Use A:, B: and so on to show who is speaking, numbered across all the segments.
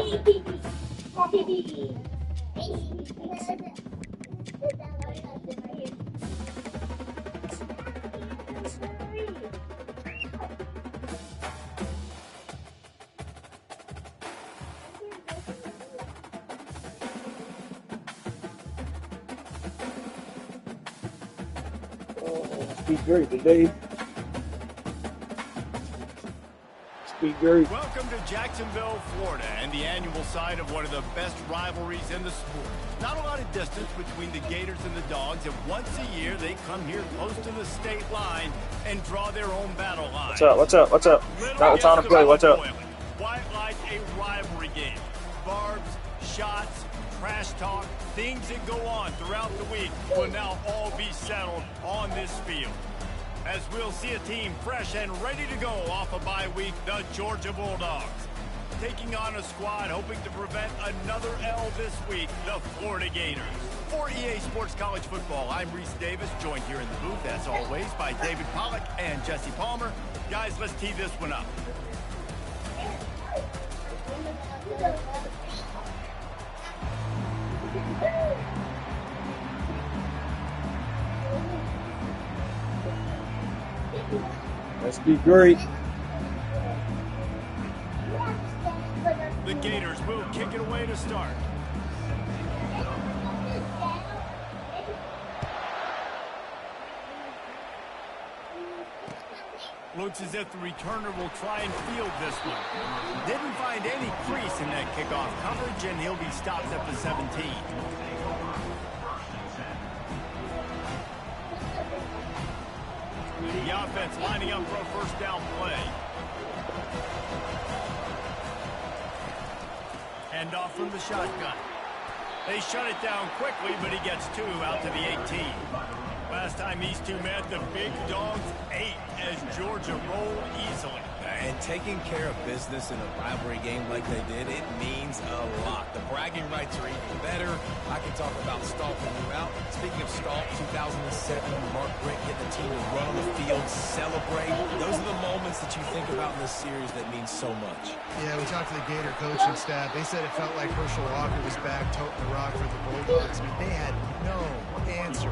A: Speed great today. Speed great.
B: Welcome to Jacksonville, Florida, and the annual site of one of the best rivalries in the sport. Not a lot of distance between the Gators and the Dogs, and once a year they come here close to the state line and draw their own battle line.
A: What's up? What's up? What's up? Not the time to play. What's up?
B: Quite like a rivalry game. Barbs, shots, trash talk, things that go on throughout the week will now all be settled on this field. As we'll see a team fresh and ready to go off a bye week, the Georgia Bulldogs. Taking on a squad hoping to prevent another L this week, the Florida Gators. For EA Sports College Football, I'm Reese Davis, joined here in the booth, as always, by David Pollack and Jesse Palmer. Guys, let's tee this one up.
A: Let's be great.
B: The Gators will kick it away to start. Looks as if the returner will try and field this one. Didn't find any crease in that kickoff coverage, and he'll be stopped at the 17. The offense lining up for a first down play. Hand off from the shotgun. They shut it down quickly, but he gets two out to the 18. Last time these two met, the Big Dogs ate as Georgia rolled easily.
C: And taking care of business in a rivalry game like they did, it means a lot. The bragging rights are even better. I can talk about stomping you out. Speaking of stomp, 2007, Mark Brick get the team to run on the field, celebrate. Those are the moments that you think about in this series that mean so much.
D: Yeah, we talked to the Gator coaching staff. They said it felt like Herschel Walker was back toting the rock for the Bulldogs. I mean, they had no answer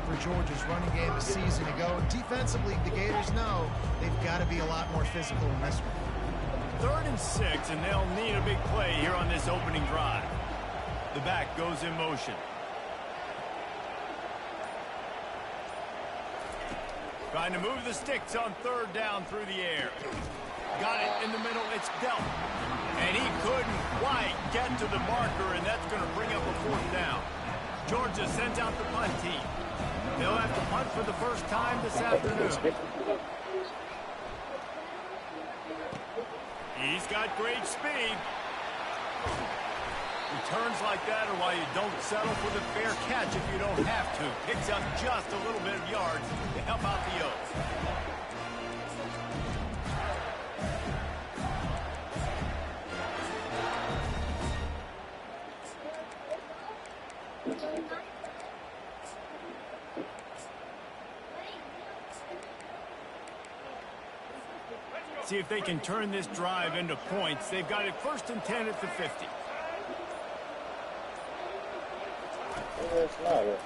D: for Georgia's running game a season ago. Defensively, the Gators know they've got to be a lot more physical in this one.
B: 3rd and 6, and they'll need a big play here on this opening drive. The back goes in motion. Trying to move the sticks on 3rd down through the air. Got it in the middle. It's dealt. And he couldn't quite get to the marker, and that's going to bring up a 4th down. Georgia sends out the punt team. They'll have to punt for the first time this afternoon. He's got great speed. Returns like that are why you don't settle for the fair catch if you don't have to. Picks up just a little bit of yards to help out the Oaks. See if they can turn this drive into points. They've got it 1st and 10 at the 50.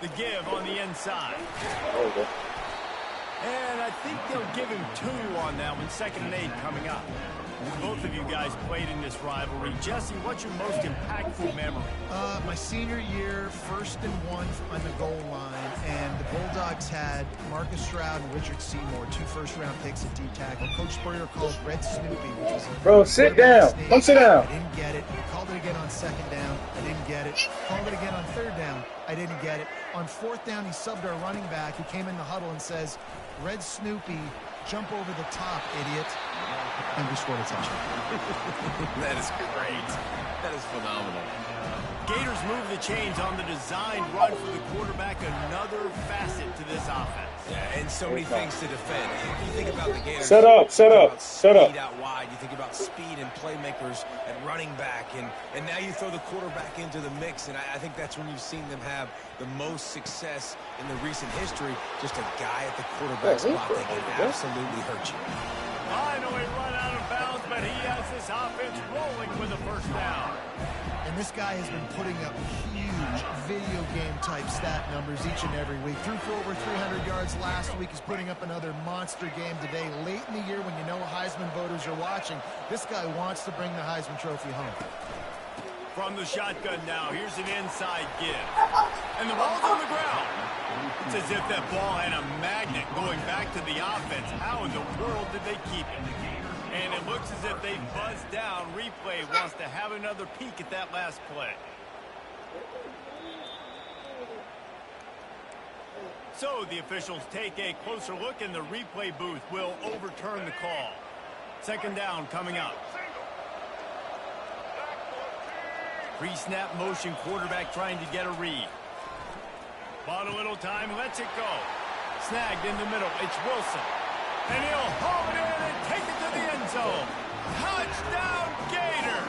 B: The give on the inside. And I think they'll give him 2 on that one. 2nd and 8 coming up. Both of you guys played in this rivalry. Jesse, what's your most impactful memory?
D: My senior year, 1st and 1 on the goal line, and the Bulldogs had Marcus Stroud and Richard Seymour, 2 first-round picks at deep tackle. Coach Spurrier called Red Snoopy, which was a...
A: Bro, sit down. Come sit down.
D: I didn't get it. Called it again on 2nd down. I didn't get it. Called it again on 3rd down. I didn't get it. On 4th down, he subbed our running back, who came in the huddle and says, Red Snoopy, jump over the top, idiot. And we scored a touchdown.
C: That is great. That is phenomenal.
B: Gators move the chains on the designed run for the quarterback, another facet to this offense.
C: Yeah, and so many things to defend. You think about the Gators.
A: Set up.
C: Out wide. You think about speed and playmakers at running back, and now you throw the quarterback into the mix, and I think that's when you've seen them have the most success in the recent history. Just a guy at the quarterback spot that can absolutely hurt you.
B: I know he run out of bounds, but he has this offense rolling with a 1st down.
D: And this guy has been putting up huge video game type stat numbers each and every week. Threw for over 300 yards last week. He's putting up another monster game today. Late in the year when you know Heisman voters are watching, this guy wants to bring the Heisman Trophy home.
B: From the shotgun now, here's an inside give. And the ball's on the ground. It's as if that ball had a magnet going back to the offense. How in the world did they keep it? And it looks as if they buzzed down. Replay wants to have another peek at that last play. So the officials take a closer look, and the replay booth will overturn the call. Second down coming up. Pre-snap motion, quarterback trying to get a read. Bought a little time, lets it go. Snagged in the middle, it's Wilson. And he'll haul it in and take it to the end zone. Touchdown, Gator!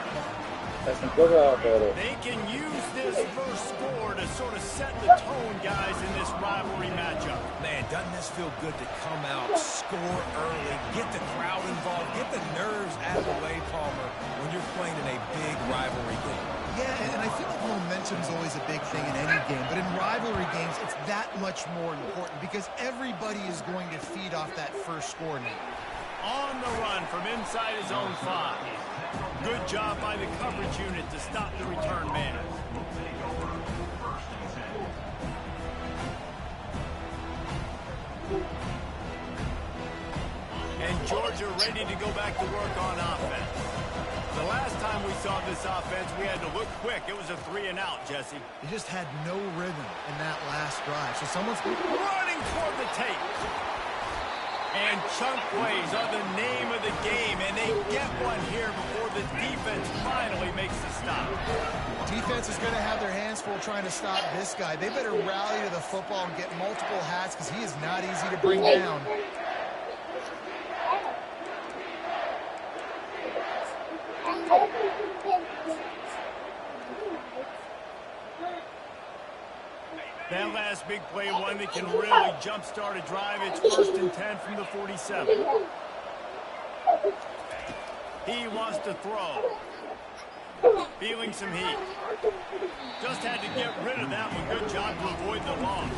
B: They can use this first score to sort of set the tone, guys, in this rivalry matchup.
C: Man, doesn't this feel good to come out, score early, get the crowd involved, get the nerves out of the way, Palmer, when you're playing in a big rivalry game.
D: Yeah, and I feel like momentum's always a big thing in any game, but in rivalry games, it's that much more important because everybody is going to feed off that first score now.
B: On the run from inside his own 5. Good job by the coverage unit to stop the return man. And Georgia ready to go back to work on offense. The last time we saw this offense, we had to look quick. It was a 3-and-out, Jesse.
D: They just had no rhythm in that last drive. So someone's
B: running toward the tape. And chunk plays are the name of the game, and they get one here before the defense finally makes the stop.
D: Defense is going to have their hands full trying to stop this guy. They better rally to the football and get multiple hats because he is not easy to bring down.
B: That last big play, one that can really jumpstart a drive. It's 1st and 10 from the 47. He wants to throw. Feeling some heat. Just had to get rid of that one. Good job to avoid the loss.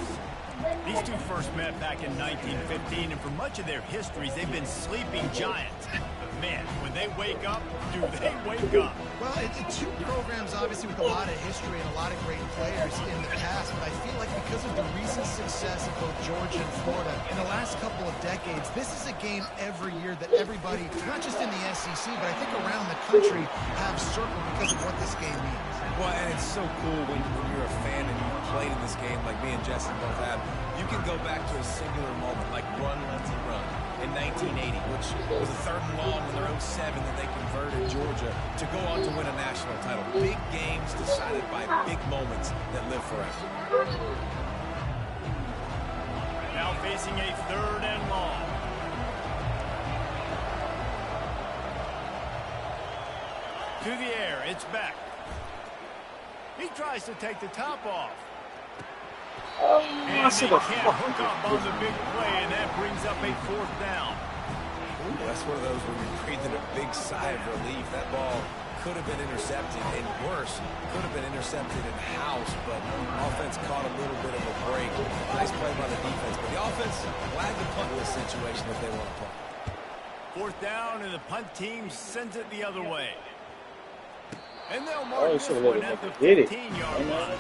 B: These two first met back in 1915, and for much of their histories, they've been sleeping giants. But man, when they wake up, do they wake up?
D: Well, it's two programs, obviously, with a lot of history and a lot of great players in the past, but I feel like because of the recent success of both Georgia and Florida in the last couple of decades, this is a game every year that everybody, not just in the SEC, but I think around the country, have circled because of what this game means.
C: Well, and it's so cool when you're a fan and you played in this game like me and Jesse both have. You can go back to a singular moment like Run, Lindsey, Run in 1980, which was a 3rd and long in their 07 that they converted Georgia to go on to win a national title. Big games decided by big moments that live forever.
B: Now facing a 3rd and long. To the air, it's back. He tries to take the top off. And they can't hook up on the big play, and that brings up a 4th down.
C: Ooh, that's one of those where you're breathing a big sigh of relief. That ball could have been intercepted, and worse, could have been intercepted in house, but offense caught a little bit of a break. Nice play by the defense, but the offense glad to punt in this situation if they want to punt.
B: 4th down, and the punt team sends it the other way. And they'll mark this one at the 15-yard line.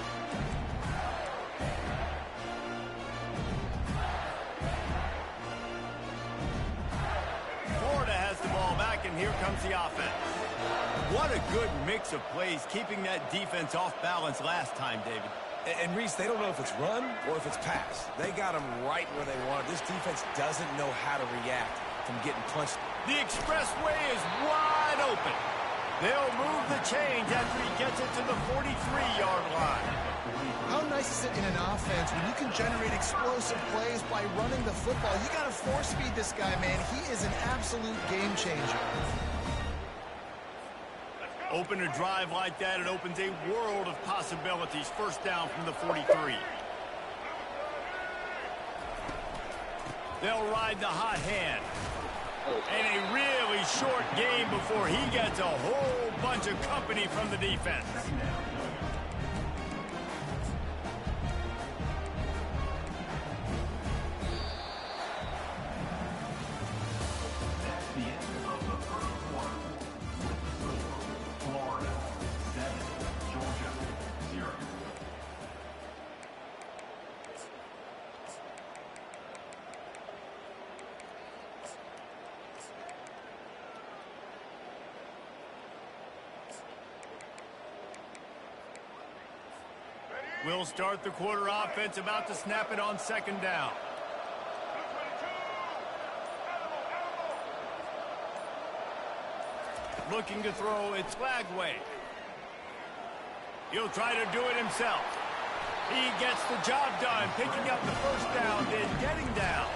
B: Florida has the ball back, and here comes the offense. What a good mix of plays, keeping that defense off balance last time, David.
C: And Reese, they don't know if it's run or if it's pass. They got them right where they want it. This defense doesn't know how to react from getting punched.
B: The expressway is wide open. They'll move the chains after he gets it to the 43-yard line.
D: How nice is it in an offense when you can generate explosive plays by running the football? You got to force feed this guy, man. He is an absolute game changer.
B: Open a drive like that, it opens a world of possibilities. 1st down from the 43. They'll ride the hot hand. And a really short game before he gets a whole bunch of company from the defense. We'll start the quarter offense, about to snap it on second down. Looking to throw, it's Flagway. He'll try to do it himself. He gets the job done, picking up the first down, then getting down.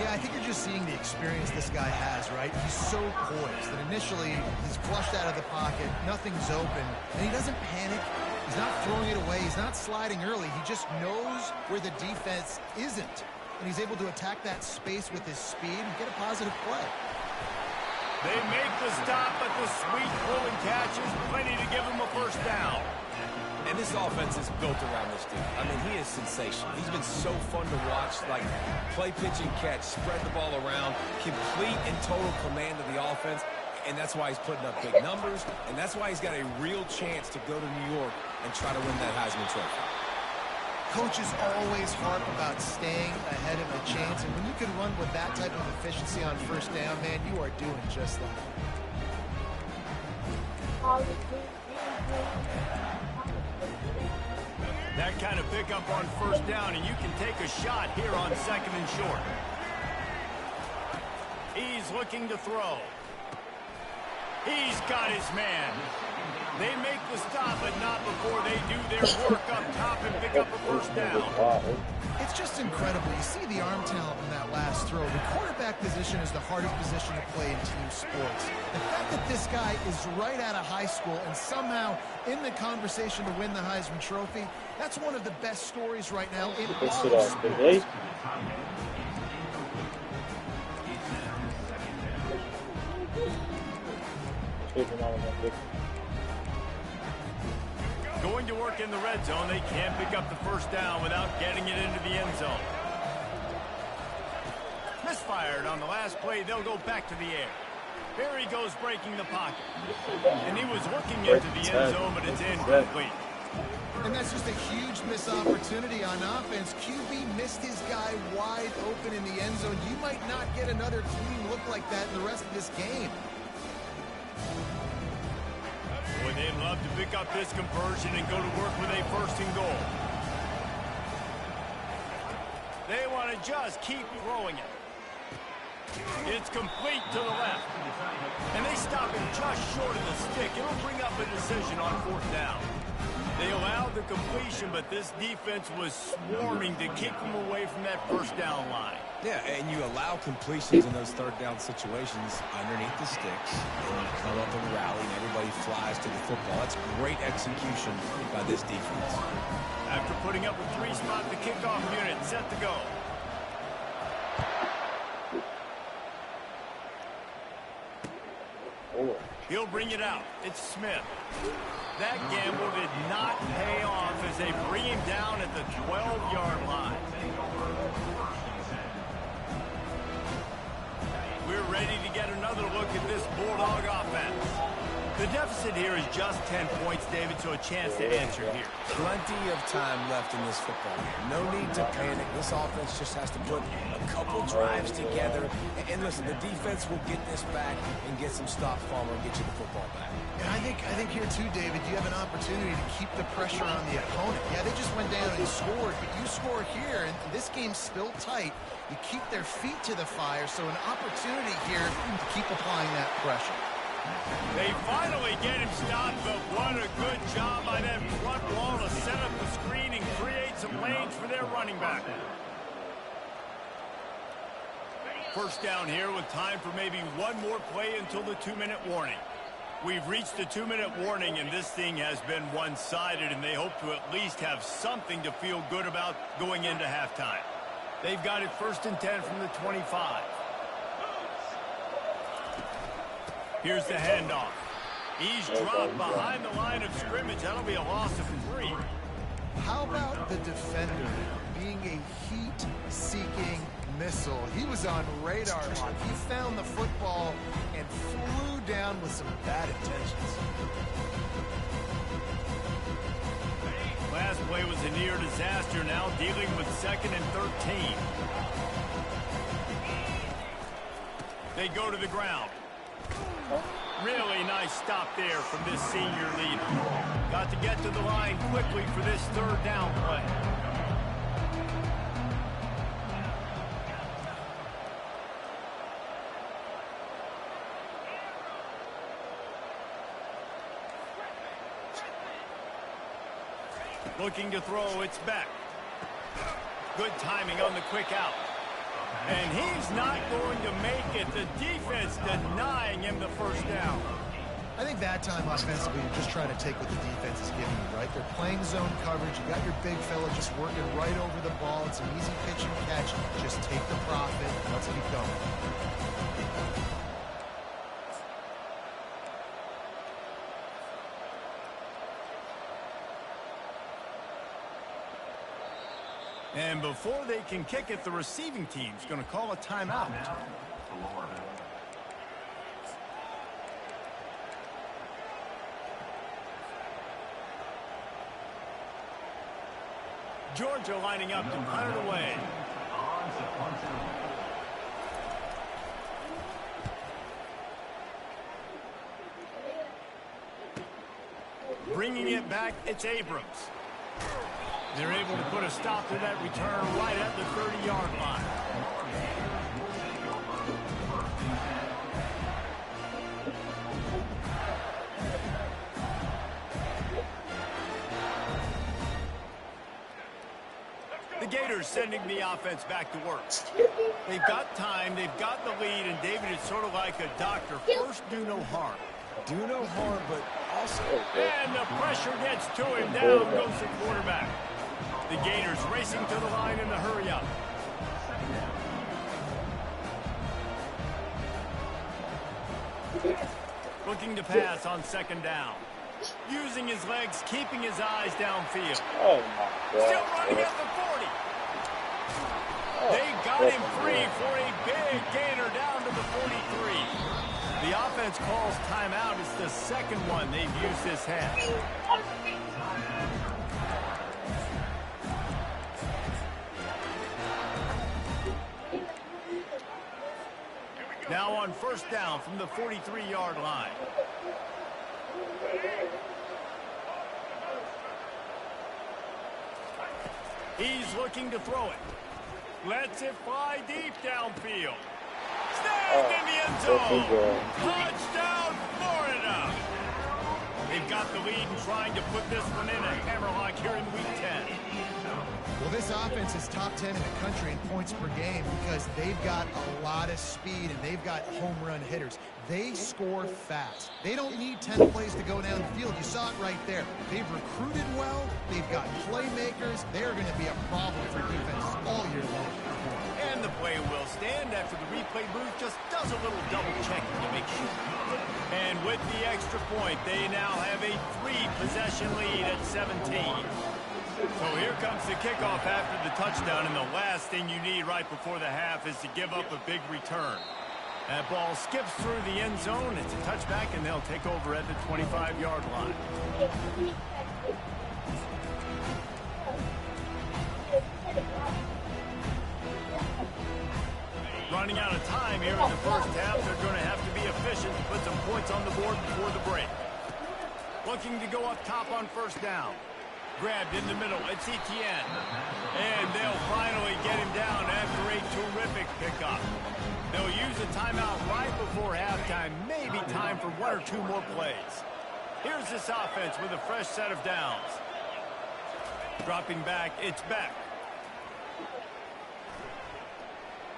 D: Yeah, I think you're just seeing the experience this guy has, right? He's so poised that initially he's flushed out of the pocket, nothing's open, and he doesn't panic. He's not throwing it away. He's not sliding early. He just knows where the defense isn't, and he's able to attack that space with his speed and get a positive play.
B: They make the stop, but the sweet throw and catch is plenty to give him a first down.
C: And this offense is built around this dude. I mean, he is sensational. He's been so fun to watch, like play, pitch, and catch, spread the ball around, complete and total command of the offense, and that's why he's putting up big numbers, and that's why he's got a real chance to go to New York and try to win that Heisman Trophy.
D: Coaches always harp about staying ahead of the chains, and when you can run with that type of efficiency on first down, man, you are doing just that.
B: That kind of pickup on first down, and you can take a shot here on second and short. He's looking to throw. He's got his man. They make the stop, but not before they do their work up top and pick up a first down.
D: It's just incredible. You see the arm talent in that last throw. The quarterback position is the hardest position to play in team sports. The fact that this guy is right out of high school and somehow in the conversation to win the Heisman Trophy, that's one of the best stories right now in all of sports.
B: Going to work in the red zone, they can't pick up the first down without getting it into the end zone. Misfired on the last play, they'll go back to the air. There he goes, breaking the pocket. And he was looking into the end zone, but it's incomplete.
D: And that's just a huge missed opportunity on offense. QB missed his guy wide open in the end zone. You might not get another clean look like that in the rest of this game.
B: Boy, they'd love to pick up this conversion and go to work with a first and goal. They want to just keep throwing it. It's complete to the left. And they stop him just short of the stick. It'll bring up a decision on fourth down. They allowed the completion, but this defense was swarming to keep them away from that first down line.
C: Yeah, and you allow completions in those third down situations underneath the sticks, and you come up and rally, and everybody flies to the football. That's great execution by this defense.
B: After putting up a three-spot, the kickoff unit set to go. He'll bring it out. It's Smith. That gamble did not pay off as they bring him down at the 12-yard line. We're ready to get another look at this Bulldog offense. The deficit here is just 10 points, David, so a chance to answer here.
C: Plenty of time left in this football game. No need to panic. This offense just has to put a couple drives together. And listen, the defense will get this back and get some stop farmer and get you the football back.
D: And I think here too, David, you have an opportunity to keep the pressure on the opponent. Yeah, they just went down and scored, but you score here, and this game's still tight. You keep their feet to the fire, so an opportunity here to keep applying that pressure.
B: They finally get him stopped, but what a good job by that front wall to set up the screen and create some lanes for their running back. First down here with time for maybe one more play until the 2-minute warning. We've reached the 2-minute warning, and this thing has been one-sided, and they hope to at least have something to feel good about going into halftime. They've got it 1st and 10 from the 25. Here's the handoff. He's dropped behind the line of scrimmage. That'll be a loss of 3.
D: How about the defender being a heat-seeking missile? He was on radar lock. He found the football and flew down with some bad intentions.
B: Last play was a near disaster, now dealing with 2nd and 13. They go to the ground. Really nice stop there from this senior leader. Got to get to the line quickly for this third down play. Looking to throw, it's back. Good timing on the quick out. And he's not going to make it. The defense denying him the first down.
D: I think that time offensively, you're just trying to take what the defense is giving you, right? They're playing zone coverage. You got your big fella just working right over the ball. It's an easy pitch and catch. Just take the profit. Let's keep going.
B: And before they can kick it, the receiving team's going to call a timeout. Georgia lining up to punt it away. Bringing it back, it's Abrams. They're able to put a stop to that return right at the 30-yard line. The Gators sending the offense back to work. They've got time, they've got the lead, and David is sort of like a doctor. First, do no harm.
C: Do no harm, but also...
B: And the pressure gets to him. Down goes the quarterback. The Gators racing to the line in the hurry-up. Looking to pass on second down. Using his legs, keeping his eyes downfield.
A: Oh, my God.
B: Still running at the 40. They got him free for a big gainer down to the 43. The offense calls timeout. It's the second one they've used this half. Now on first down from the 43-yard line. He's looking to throw it. Lets it fly deep downfield. Snagged in the end zone. Touchdown, Florida. They've got the lead and trying to put this one in a hammerlock here in Week 10.
D: Well, this offense is top 10 in the country in points per game because they've got a lot of speed and they've got home run hitters. They score fast. They don't need 10 plays to go down the field. You saw it right there. They've recruited well. They've got playmakers. They're going to be a problem for defenses all year long.
B: And the play will stand after the replay booth just does a little double checking to make sure. And with the extra point, they now have a 3-possession lead at 17. So here comes the kickoff after the touchdown, and the last thing you need right before the half is to give up a big return. That ball skips through the end zone. It's a touchback, and they'll take over at the 25-yard line. Running out of time here in the first half. They're going to have to be efficient to put some points on the board before the break. Looking to go up top on first down. Grabbed in the middle. It's Etienne. And they'll finally get him down after a terrific pickup. They'll use a timeout right before halftime. Maybe time for one or two more plays. Here's this offense with a fresh set of downs. Dropping back, it's back.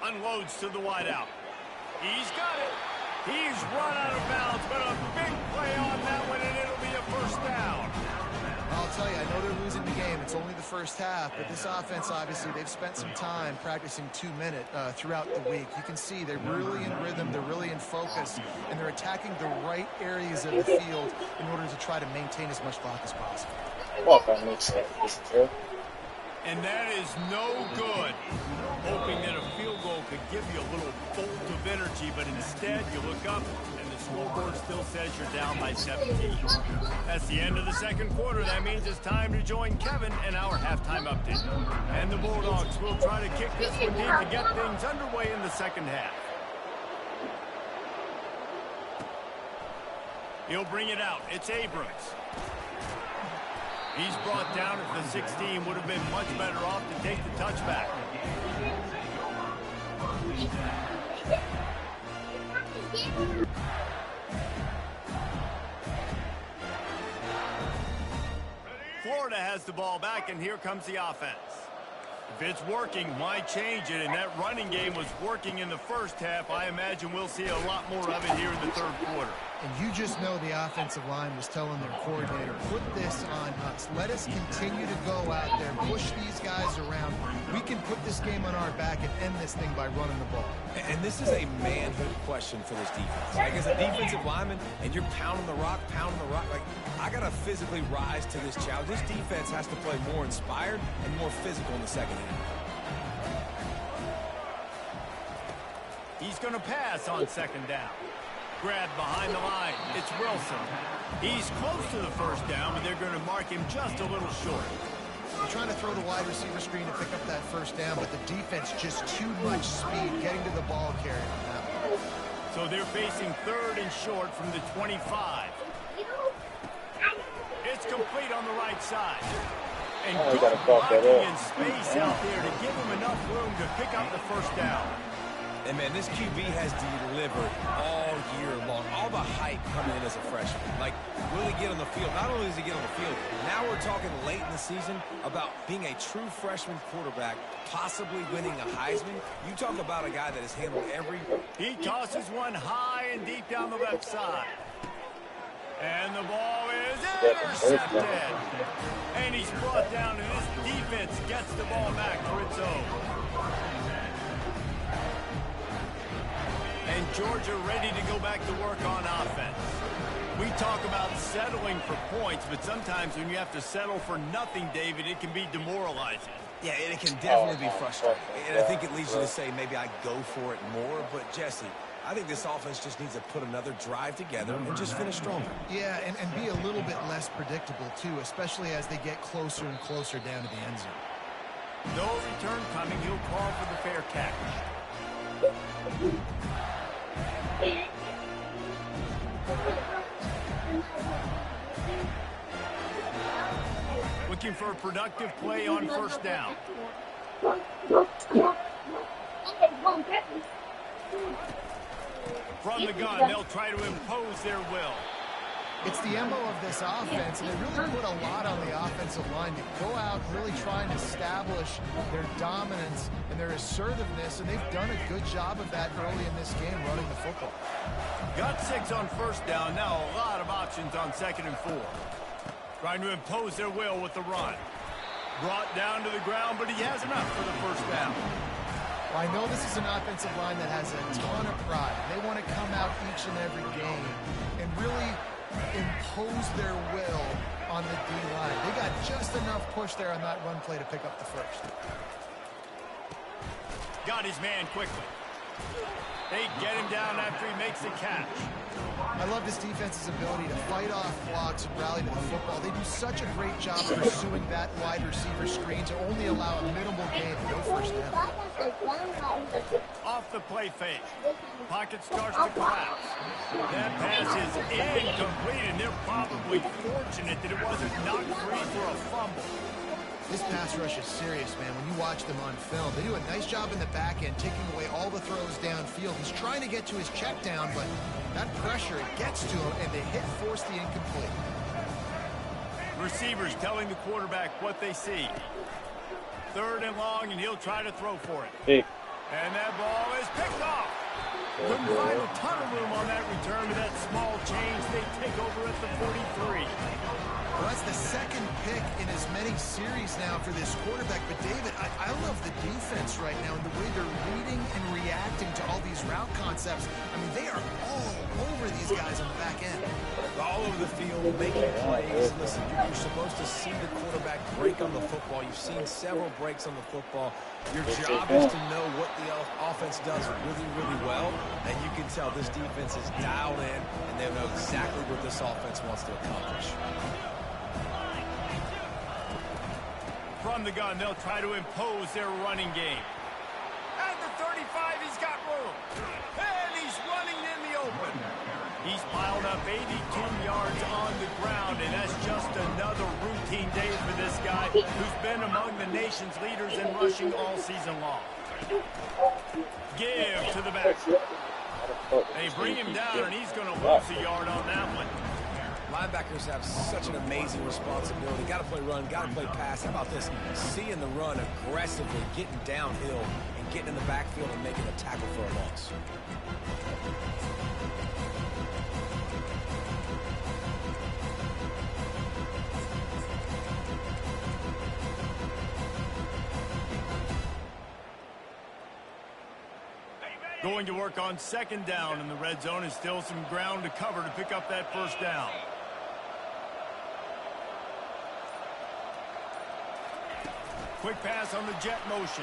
B: Unloads to the wideout. He's got it. He's run out of bounds, but a big play on that one, and it'll be a first down.
D: I'll tell you, I know they're losing the game. It's only the first half, but this offense, obviously, they've spent some time practicing 2-minute throughout the week. You can see they're really in rhythm, they're really in focus, and they're attacking the right areas of the field in order to try to maintain as much clock as possible.
B: And that is no good. Hoping that a field goal could give you a little bolt of energy, but instead you look up and the scoreboard still says you're down by 17. That's the end of the second quarter. That means it's time to join Kevin and our halftime update. And the Bulldogs will try to kick this one deep to get things underway in the second half. He'll bring it out. It's Abrams. He's brought down at the 16. Would have been much better off to take the touchback. Florida has the ball back, and here comes the offense. If it's working, why change it? And that running game was working in the first half. I imagine we'll see a lot more of it here in the third quarter.
D: And you just know the offensive line was telling their coordinator, put this on us. Let us continue to go out there, push these guys around. We can put this game on our back and end this thing by running the ball.
C: And this is a manhood question for this defense. Like, as a defensive lineman, and you're pounding the rock, like, I got to physically rise to this challenge. This defense has to play more inspired and more physical in the second half.
B: He's going to pass on second down. Grab behind the line. It's Wilson. He's close to the first down, but they're going to mark him just a little short.
D: They're trying to throw the wide receiver screen to pick up that first down, but the defense just too much speed getting to the ball carrier on that one.
B: So they're facing third and short from the 25. It's complete on the right side. And good blocking in space out there to give him enough room to pick up the first down.
C: And, man, this QB has delivered all year long. All the hype coming in as a freshman. Like, will he get on the field? Not only does he get on the field, now we're talking late in the season about being a true freshman quarterback, possibly winning a Heisman. You talk about a guy that has handled every...
B: He tosses one high and deep down the left side. And the ball is intercepted. And he's brought down, and this defense gets the ball back for its own. And Georgia ready to go back to work on offense. We talk about settling for points, but sometimes when you have to settle for nothing, David, it can be demoralizing.
C: Yeah, and it can definitely be frustrating. And I think it leads you to say maybe I go for it more. But, Jesse, I think this offense just needs to put another drive together and just finish stronger.
D: Yeah, and be a little bit less predictable, too, especially as they get closer and closer down to the end zone.
B: No return coming. He'll call for the fair catch. Looking for a productive play on first down. From the gun, they'll try to impose their will.
D: It's the MO of this offense, and they really put a lot on the offensive line to go out and really try and establish their dominance and their assertiveness, and they've done a good job of that early in this game running the football.
B: Got 6 on first down. Now a lot of options on second and 4. Trying to impose their will with the run. Brought down to the ground, but he has enough for the first down.
D: Well, I know this is an offensive line that has a ton of pride. They want to come out each and every game and really impose their will on the D-line. They got just enough push there on that run play to pick up the first.
B: Got his man quickly. They get him down after he makes the catch.
D: I love this defense's ability to fight off blocks and rally to the football. They do such a great job pursuing that wide receiver screen to only allow a minimal gain, no first down.
B: Off the play fake. Pocket starts to collapse. That pass is incomplete, and they're probably fortunate that it wasn't knocked free for a fumble.
D: This pass rush is serious, man. When you watch them on film, they do a nice job in the back end, taking away all the throws downfield. He's trying to get to his check down, but that pressure, it gets to him, and they force the incomplete.
B: Receivers telling the quarterback what they see. Third and long, and he'll try to throw for it.
A: Hey.
B: And that ball is picked off. Couldn't find a ton of room on that return to that small change. They take over at the 43.
D: Well, that's the second pick in as many series now for this quarterback. But, David, I love the defense right now and the way they're reading and reacting to all these route concepts. I mean, they are all over these guys on the back end.
C: All over the field, making plays. Listen, you're supposed to see the quarterback break on the football. You've seen several breaks on the football. Your job is to know what the offense does really, really well. And you can tell this defense is dialed in, and they know exactly what this offense wants to accomplish.
B: From the gun, they'll try to impose their running game. At the 35, he's got room. And he's running in the open. He's piled up 82 yards on the ground, and that's just another routine day for this guy who's been among the nation's leaders in rushing all season long. Give to the back. They bring him down, and he's going to lose a yard on that one.
C: Linebackers have such an amazing responsibility. Got to play run, got to play pass. How about this? Seeing the run aggressively, getting downhill, and getting in the backfield and making a tackle for a loss.
B: Going to work on second down in the red zone, and still some ground to cover to pick up that first down. Quick pass on the jet motion.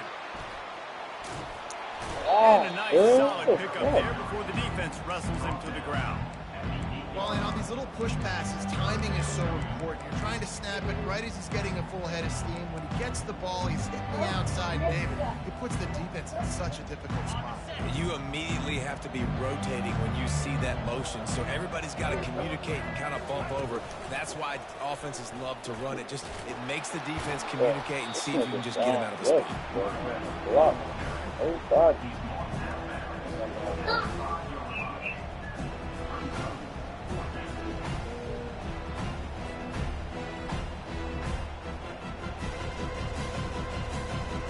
B: And a nice solid pickup there before the defense wrestles him to the ground.
D: Well, and on these little push passes, timing is so important. You're trying to snap it right as he's getting a full head of steam. When he gets the ball, he's hitting the outside, David. It puts the defense in such a difficult spot.
C: You immediately have to be rotating when you see that motion, so everybody's got to communicate and kind of bump over. That's why offenses love to run it. Just it makes the defense communicate and see if you can just get him out of his spot.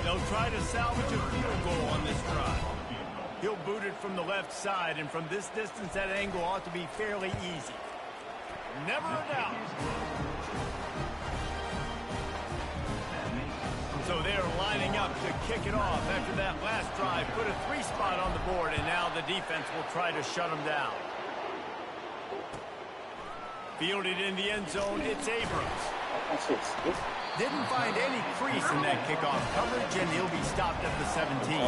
B: They'll try to salvage a field goal on this drive. He'll boot it from the left side, and from this distance, that angle ought to be fairly easy. Never a doubt. So they're lining up to kick it off after that last drive. Put a 3-spot on the board, and now the defense will try to shut them down. Fielded in the end zone, it's Abrams. Didn't find any crease in that kickoff coverage, and he'll be stopped at the 17.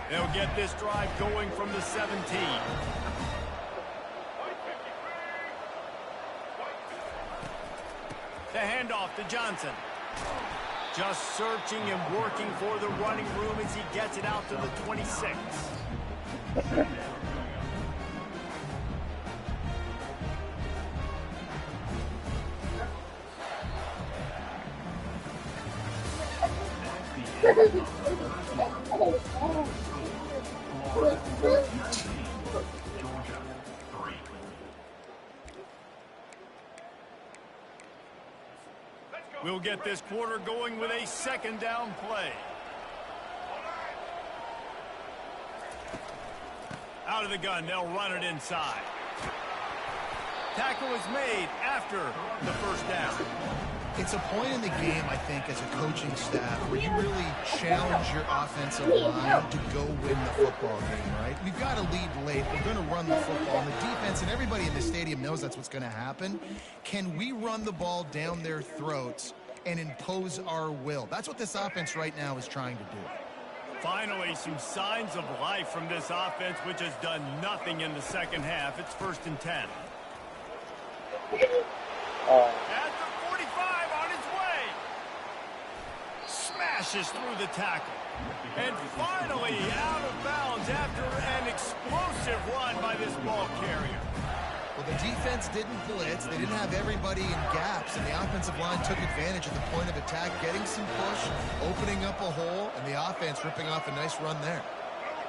B: They'll get this drive going from the 17. The handoff to Johnson. Just searching and working for the running room as he gets it out to the 26. We'll get this quarter going with a second down play. Out of the gun, they'll run it inside. Tackle is made after the first down.
D: It's a point in the game, I think, as a coaching staff where you really challenge your offensive line to go win the football game, right? We've got to lead late. We're going to run the football. And the defense and everybody in the stadium knows that's what's going to happen. Can we run the ball down their throats and impose our will? That's what this offense right now is trying to do.
B: Finally, some signs of life from this offense, which has done nothing in the second half. It's 1st and 10. At the 45 on his way. Smashes through the tackle. And finally out of bounds after an explosive run by this ball carrier.
D: Well, the defense didn't blitz. They didn't have everybody in gaps, and the offensive line took advantage of the point of attack, getting some push, opening up a hole, and the offense ripping off a nice run there.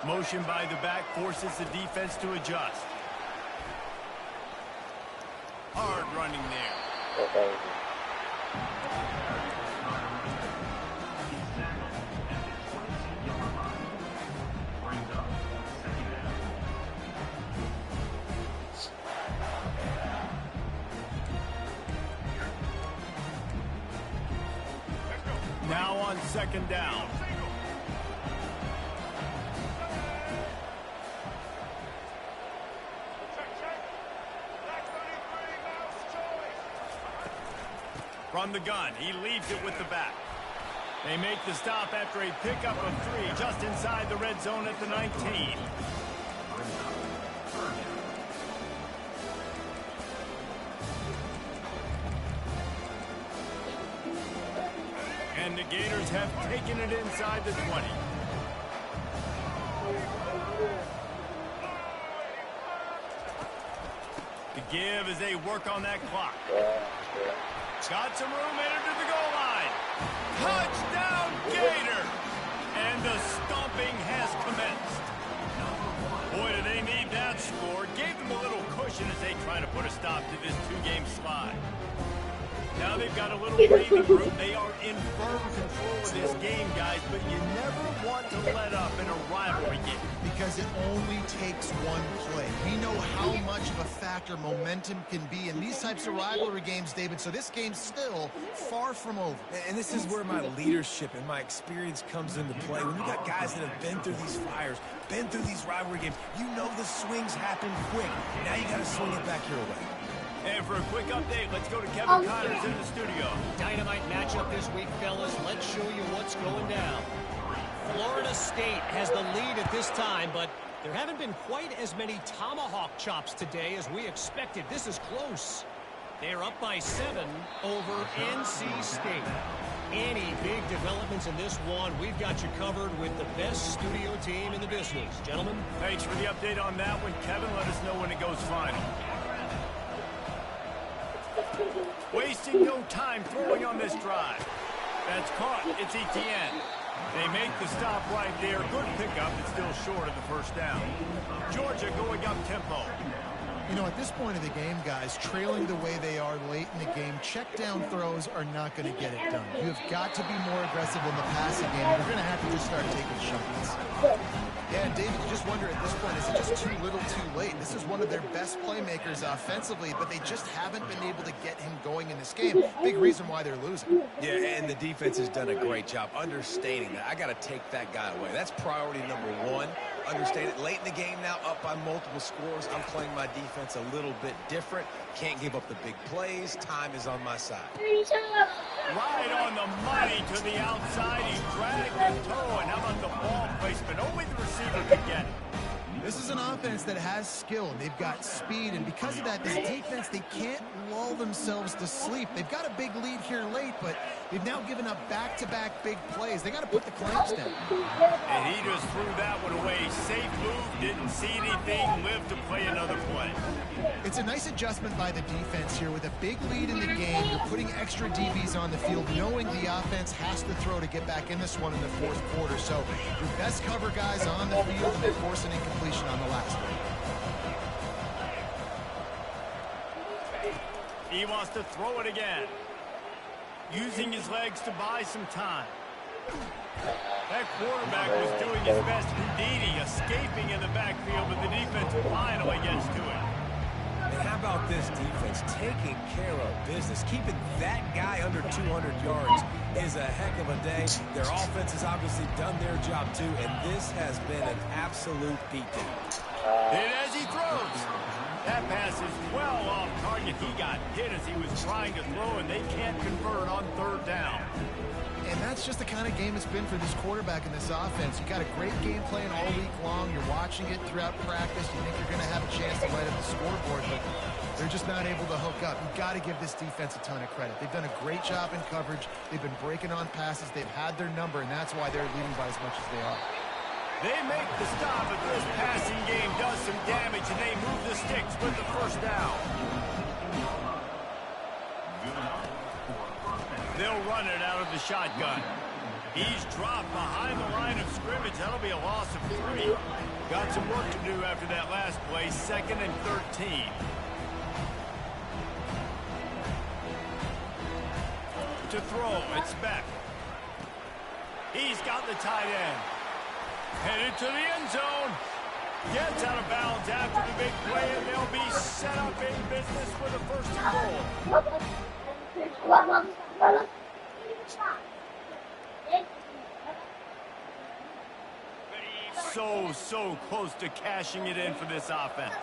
B: Motion by the back forces the defense to adjust. Hard running there. Now on second down. From the gun, he leaves it with the back. They make the stop after a pickup of 3 just inside the red zone at the 19. And the Gators have taken it inside the 20. give as they work on that clock. Got some room headed to the goal line. Touchdown, Gator! And the stomping has commenced. Boy, do they need that score. Gave them a little cushion as they try to put a stop to this two-game slide. Now they've got a little breathing room. They are in firm control of this game, guys, but you never want to let up in a rivalry game.
D: Because it only takes one play. We know how much of a factor momentum can be in these types of rivalry games, David, so this game's still far from over.
C: And this is where my leadership and my experience comes into play. When you got guys that have been through these fires, been through these rivalry games, you know the swings happen quick. Now you got to swing it back your way.
B: And for a quick update, let's go to Kevin Connors in the studio.
E: Dynamite matchup this week, fellas. Let's show you what's going down. Florida State has the lead at this time, but there haven't been quite as many tomahawk chops today as we expected. This is close. They're up by 7 over NC State. Any big developments in this one, we've got you covered with the best studio team in the business. Gentlemen?
B: Thanks for the update on that one, Kevin. Let us know when it goes final. Wasting no time throwing on this drive. That's caught. It's Etienne. They make the stop right there. Good pickup. It's still short of the first down. Georgia going up tempo.
D: You know, at this point of the game, guys, trailing the way they are late in the game, check down throws are not going to get it done. You have got to be more aggressive in the passing game. You're going to have to just start taking shots. Yeah, and David, you just wonder at this point, is it just too little too late? This is one of their best playmakers offensively, but they just haven't been able to get him going in this game. Big reason why they're losing.
C: Yeah, and the defense has done a great job understanding that. I got to take that guy away. That's priority number one. Understand it. Late in the game now, up by multiple scores. I'm playing my defense a little bit different. Can't give up the big plays. Time is on my side.
B: Right on the money to the outside. He dragged the toe. And how about the ball placement? Only the receiver could get it.
D: This is an offense that has skill. They've got speed, and because of that, this defense, they can't lull themselves to sleep. They've got a big lead here late, but they've now given up back-to-back big plays. They got to put the clamps down.
B: And he just threw that one away. Safe move, didn't see anything, lived to play another play.
D: It's a nice adjustment by the defense here. With a big lead in the game, you're putting extra DBs on the field, knowing the offense has to throw to get back in this one in the fourth quarter. So your best cover guys on the field, and they force an incompletion on the last one.
B: He wants to throw it again. Using his legs to buy some time. That quarterback was doing his best. Houdini escaping in the backfield, but the defense finally gets to it.
C: And how about this defense taking care of business? Keeping that guy under 200 yards is a heck of a day. Their offense has obviously done their job too, and this has been an absolute beatdown.
B: And as he throws, that pass is well off target. He got hit as he was trying to throw, and they can't convert on third down.
D: And that's just the kind of game it's been for this quarterback in this offense. You got a great game plan all week long. You're watching it throughout practice. You think you're going to have a chance to light up the scoreboard, but they're just not able to hook up. You've got to give this defense a ton of credit. They've done a great job in coverage. They've been breaking on passes. They've had their number, and that's why they're leading by as much as they are.
B: They make the stop, but this passing game does some damage, and they move the sticks with the first down. They'll run it out of the shotgun. He's dropped behind the line of scrimmage. That'll be a loss of 3. Got some work to do after that last play. 2nd and 13. To throw, it's Beck. He's got the tight end. Headed to the end zone. Gets out of bounds after the big play, and they'll be set up in business for the 1st and goal. So close to cashing it in for this offense.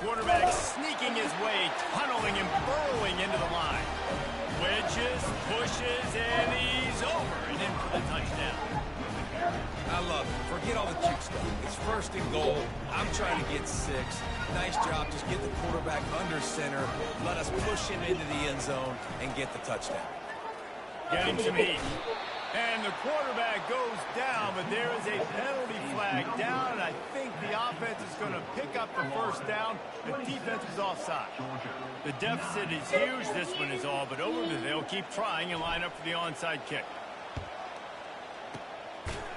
B: Quarterback sneaking his way, tunneling and burrowing into the line. Wedges, pushes, and he's over and in for the touchdown.
C: I love it. Forget all the cute stuff. It's 1st and goal. I'm trying to get 6. Nice job. Just get the quarterback under center. Let us push him into the end zone and get the touchdown.
B: Getting some heat. And the quarterback goes down, but there is a penalty flag down, and I think the offense is going to pick up the first down. The defense was offside. The deficit is huge. This one is all but over, but they'll keep trying and line up for the onside kick.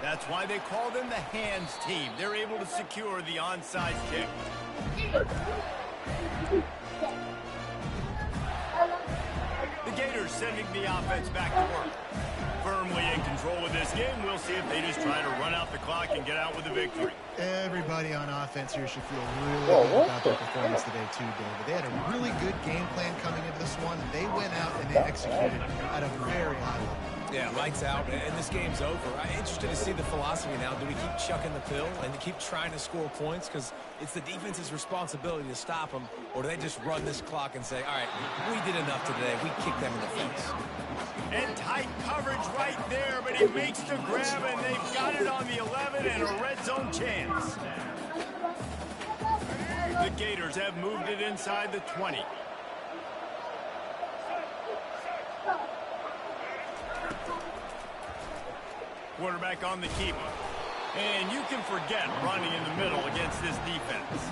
B: That's why they call them the hands team. They're able to secure the onside kick. The Gators sending the offense back to work. Firmly in control of this game. We'll see if they just try to run out the clock and get out with a victory.
D: Everybody on offense here should feel really good about their performance today too, David. They had a really good game plan coming into this one, and they went out and they executed at a very high level.
C: Yeah, lights out, and this game's over. I'm interested to see the philosophy now. Do we keep chucking the pill and keep trying to score points because it's the defense's responsibility to stop them, or do they just run this clock and say, all right, we did enough today. We kicked them in the face.
B: And tight coverage right there, but he makes the grab, and they've got it on the 11 and a red zone chance. The Gators have moved it inside the 20. Quarterback on the keeper. And you can forget running in the middle against this defense.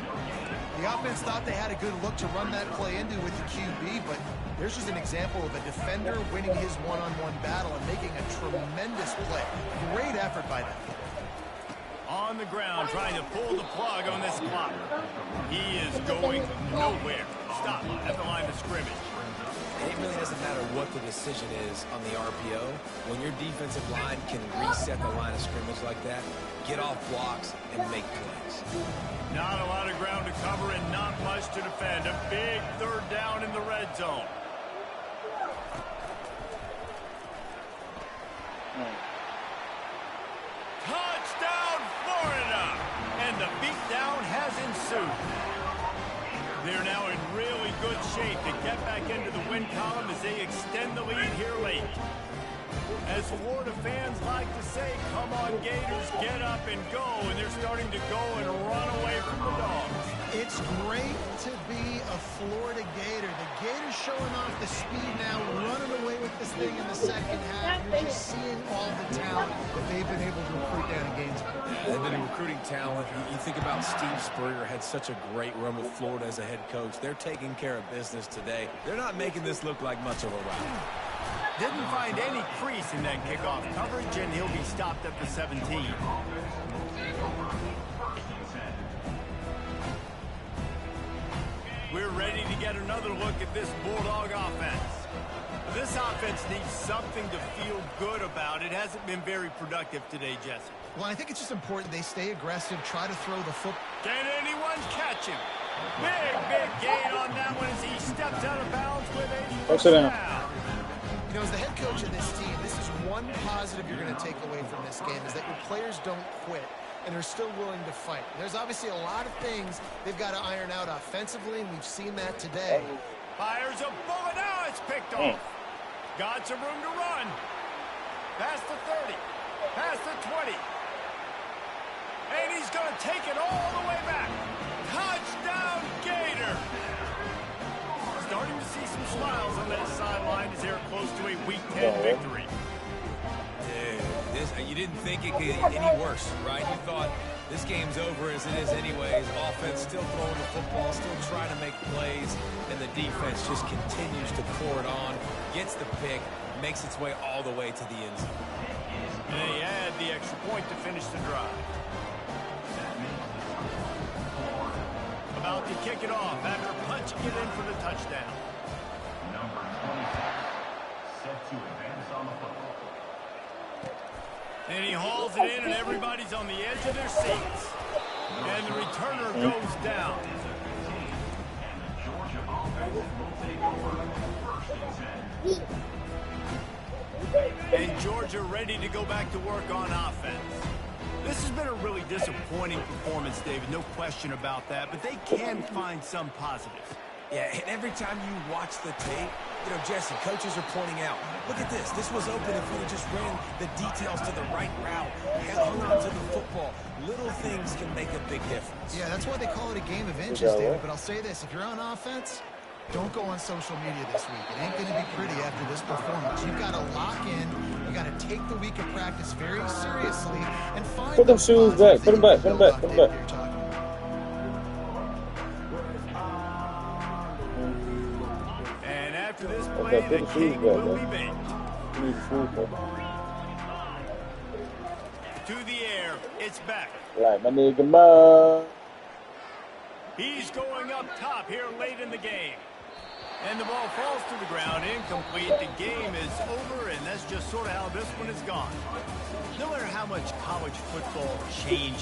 D: The offense thought they had a good look to run that play into with the QB, but there's just an example of a defender winning his one-on-one battle and making a tremendous play. Great effort by them.
B: On the ground, trying to pull the plug on this clock. He is going nowhere. Stop at the line of scrimmage.
C: It really doesn't matter what the decision is on the RPO. When your defensive line can reset the line of scrimmage like that, get off blocks and make plays.
B: Not a lot of ground to cover and not much to defend. A big third down in the red zone. Touchdown, Florida! And the beatdown has ensued. They're now in really good shape to get back into the win column as they extend the lead here late. As Florida fans like to say, come on Gators, get up and go, and they're starting to go and run away from the Dogs.
D: It's great to be a Florida Gator. The Gators showing off the speed now, running away with this thing in the second half. You're just seeing all the talent that they've been able to recruit down in Gainesville.
C: They've been recruiting talent. You think about Steve Spurrier had such a great run with Florida as a head coach. They're taking care of business today. They're not making this look like much of a rally.
B: Didn't find any crease in that kickoff coverage, and he'll be stopped at the 17. We're ready to get another look at this Bulldog offense. This offense needs something to feel good about. It hasn't been very productive today, Jesse.
D: Well, I think it's just important they stay aggressive, try to throw the football.
B: Can anyone catch him? Big gain on that one as he steps out of bounds with a first down.
D: You know, as the head coach of this team, this is one positive you're going to take away from this game, is that your players don't quit and are still willing to fight. There's obviously a lot of things they've got to iron out offensively, and we've seen that today.
B: Fires a bullet. Now it's picked off. Got some room to run. Past the 30. Past the 20. And he's going to take it all the way back. Touchdown, Gator. Starting to see some smiles on that sideline as they're close to a Week 10 victory.
C: Dude, you didn't think it could get any worse, right? You thought this game's over as it is anyways. Offense still throwing the football, still trying to make plays, and the defense just continues to pour it on, gets the pick, makes its way all the way to the end zone.
B: And they add the extra point to finish the drive. About to kick it off after punching it in for the touchdown.
F: Number 27, set to advance on the football.
B: And he hauls it in, and everybody's on the edge of their seats. And the returner goes down.
F: And the Georgia offense will take over first and 10.
B: And Georgia ready to go back to work on offense. This has been a really disappointing performance, David, no question about that, but they can find some positives.
C: Yeah, and every time you watch the tape, you know, Jesse, coaches are pointing out, look at this. This was open if we just ran the details to the right route, hung on to the football. Little things can make a big difference.
D: Yeah, that's why they call it a game of inches, David. But I'll say this, if you're on offense, Don't go on social media this week. It ain't going to be pretty after this performance. You've got to lock in. You got to take the week of practice very seriously and find
A: Put them shoes back. Put them back. Put them back. Put them back.
B: And after this play, the king will be made.
A: You need the shoes back.
B: To the air, it's back.
A: Like my nigga Mo.
B: He's going up top here late in the game. And the ball falls to the ground, incomplete. The game is over, and that's just sort of how this one has gone. No matter how much college football changed